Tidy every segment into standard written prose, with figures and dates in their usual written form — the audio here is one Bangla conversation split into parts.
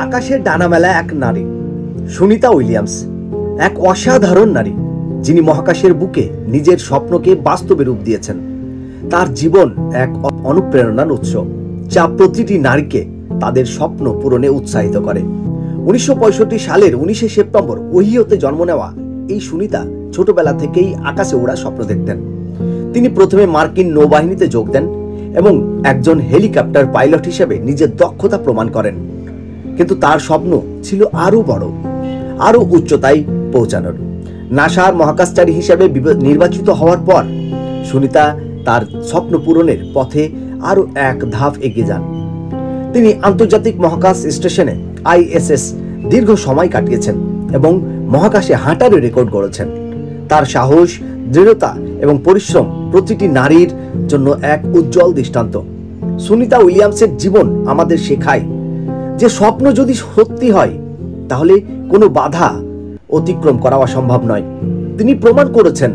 আকাশের ডানামেলা এক নারী, সুনিতা উইলিয়ামস, এক অসাধারণ নারী যিনি মহাকাশের বুকে নিজের স্বপ্নকে বাস্তবে রূপ দিয়েছেন। তার জীবন এক অনুপ্রেরণার উৎস, যা প্রতিটি নারীকে তাদের স্বপ্ন পূরণে উৎসাহিত করে। 1965 সালের 19 সেপ্টেম্বর ওহিওতে জন্ম নেওয়া এই সুনিতা ছোটবেলা থেকেই আকাশে ওড়ার স্বপ্ন দেখতেন। তিনি প্রথমে মার্কিন নৌবাহিনীতে যোগ দেন এবং একজন হেলিকপ্টার পাইলট হিসেবে নিজের দক্ষতা প্রমাণ করেন। কিন্তু তার স্বপ্ন ছিল আরো বড়, আরো উচ্চতায় পৌঁছানোর। নাসার মহাকাশচারী হিসেবে নির্বাচিত হওয়ার পর সুনিতা তার স্বপ্ন পূরণের পথে আরো এক ধাপ এগিয়ে যান। তিনি আন্তর্জাতিক মহাকাশ স্টেশনে ISS দীর্ঘ সময় কাটিয়েছেন এবং মহাকাশে হাঁটারও রেকর্ড গড়েছেন। তার সাহস, দৃঢ়তা এবং পরিশ্রম প্রতিটি নারীর জন্য এক উজ্জ্বল দৃষ্টান্ত। সুনিতা উইলিয়ামসের জীবন আমাদের শেখায় যে স্বপ্ন যদি সত্যি হয় তাহলে কোনো বাধা অতিক্রম করা অসম্ভব নয়। তিনি প্রমাণ করেছেন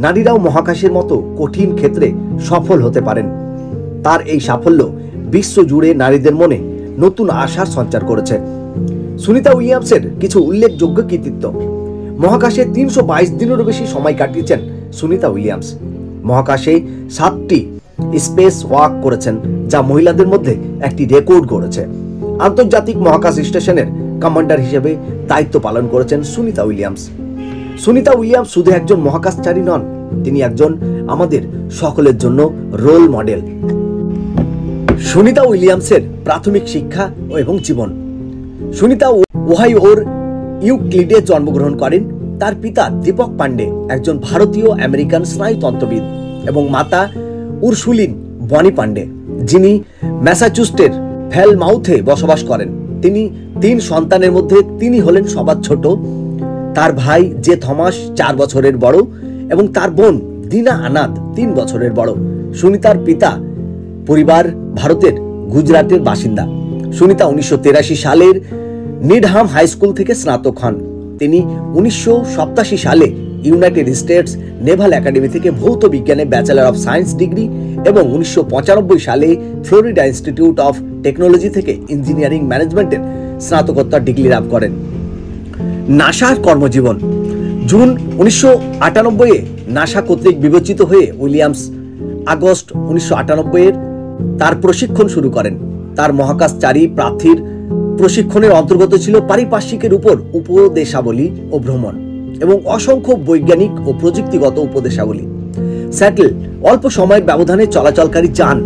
নারীরাও মহাকাশের মতো কঠিন ক্ষেত্রে সফল হতে পারেন। তার এই সাফল্য বিশ্ব জুড়ে নারীদের মনে নতুন আশার সঞ্চার করেছে। সুনিতা উইলিয়ামসের কিছু উল্লেখযোগ্য কৃতিত্ব: মহাকাশে 322 দিনেরও বেশি সময় কাটিয়েছেন সুনিতা উইলিয়ামস। মহাকাশে 7টি স্পেস ওয়াক করেছেন, যা মহিলাদের মধ্যে একটি রেকর্ড গড়েছে। আন্তর্জাতিক মহাকাশ স্টেশনের কমান্ডার হিসেবে দায়িত্ব পালন করেছেন সুনিতা উইলিয়ামস। সুনিতা উইলিয়ামস শুধু একজন মহাকাশচারী নন, তিনি একজন আমাদের সকলের জন্য রোল মডেল। সুনিতা উইলিয়ামসের প্রাথমিক শিক্ষা এবং জীবন। সুনিতা ওহাইওর ইউক্লিডে জন্মগ্রহণ করেন। তার পিতা দীপক পান্ডে একজন ভারতীয় আমেরিকান স্নায়ুতন্ত্রবিদ এবং মাতা উরসুলিন বনি পান্ডে, যিনি ম্যাসাচুসেটসের ফ্যালমাউথে বসবাস করেন। তিনি 3 সন্তানের মধ্যে তিনি হলেন সবার ছোট। তার ভাই জে থমাস 4 বছরের বড় এবং তার বোন দিনা আনাদ 3 বছরের বড়। সুনিতার পিতা পরিবার ভারতের গুজরাটের বাসিন্দা। সুনিতা 1983 সালের নিডহাম হাই স্কুল থেকে স্নাতক হন। তিনি 1987 সালে ইউনাইটেড স্টেটস নেভাল একাডেমি থেকে ভৌত বিজ্ঞানে ব্যাচেলর অফ সায়েন্স ডিগ্রি এবং 1995 সালে ফ্লোরিডা ইনস্টিটিউট অফ টেকনোলজি থেকে ইঞ্জিনিয়ারিং ম্যানেজমেন্টের স্নাতকোত্তর ডিগ্রি লাভ করেন। নাসার কর্মজীবন। জুন 1998 নাসা কর্তৃক বিবেচিত হয়ে উইলিয়ামস আগস্ট 1998 তার প্রশিক্ষণ শুরু করেন। তার মহাকাশচারী প্রার্থীর প্রশিক্ষণের অন্তর্গত ছিল পারিপার্শ্বিকের উপর উপদেশাবলী ও ভ্রমণ এবং অসংখ্য বৈজ্ঞানিক ও প্রযুক্তিগত উপদেশাবলী। স্যাটেল, অল্প সময়ের ব্যবধানে চলাচলকারী যান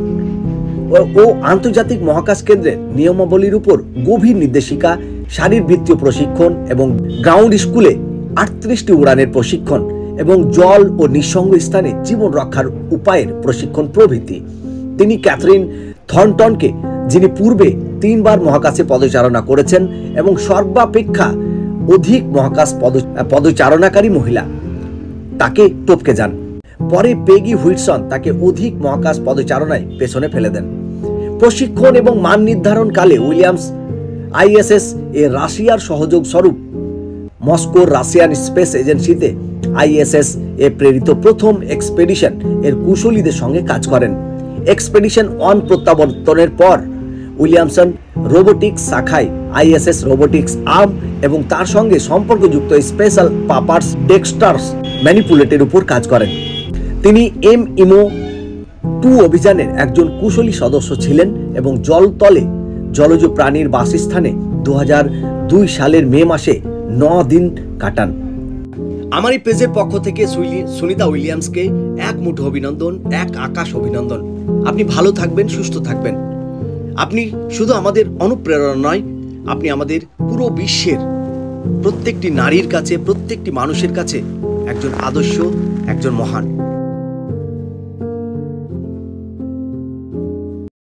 ও আন্তর্জাতিক মহাকাশ কেন্দ্রের নিয়মাবলীর উপর গভীর নির্দেশিকা, শারীরবৃত্তীয় প্রশিক্ষণ এবং গ্রাউন্ড স্কুলে 38টি উড়ানের প্রশিক্ষণ এবং জল ও নিঃসঙ্গ স্থানে জীবন রক্ষার উপায়ের প্রশিক্ষণ প্রভৃতি। তিনি ক্যাথরিন থর্নটনকে, যিনি পূর্বে 3 বার মহাকাশে পদচারণা করেছেন এবং সর্বাপেক্ষা অধিক মহাকাশ পদচারণাকারী মহিলা, তাকে টপকে যান। পরে পেগি হুইটসন তাকে অধিক মহাকাশ পদচারণায় পেছনে ফেলে দেন। প্রশিক্ষণ এবং মান নির্ধারণ কালে উইলিয়ামস ISS এর রাশিয়ার সহযোগ স্বরূপ মস্কোর রাশিয়ান স্পেস এজেন্সিতে ISS এ প্রেরিত প্রথম এক্সপেডিশন এর কুশলীদের সঙ্গে কাজ করেন। এক্সপেডিশন 1 প্রত্যাবর্তনের পর উইলিয়ামসন রোবোটিক্স শাখায় ISS রোবোটিক্স আর্ম এবং তার সঙ্গে সম্পর্কযুক্ত স্পেশাল পাপার্স ডেক্সটার্স ম্যানিপুলেটের উপর কাজ করেন। তিনি MIMO-2 অভিযানের একজন কুশলী সদস্য ছিলেন এবং জলতলে জলজ প্রাণীর বাসস্থানে 2002 সালের মে মাসে 9 দিন কাটান। আমার এই পেজের পক্ষ থেকে সুনিতা উইলিয়ামসকে এক মুঠো অভিনন্দন, এক আকাশ অভিনন্দন। আপনি ভালো থাকবেন, সুস্থ থাকবেন। আপনি শুধু আমাদের অনুপ্রেরণা নয়, আপনি আমাদের পুরো বিশ্বের প্রত্যেকটি নারীর কাছে, প্রত্যেকটি মানুষের কাছে একজন আদর্শ, একজন মহান।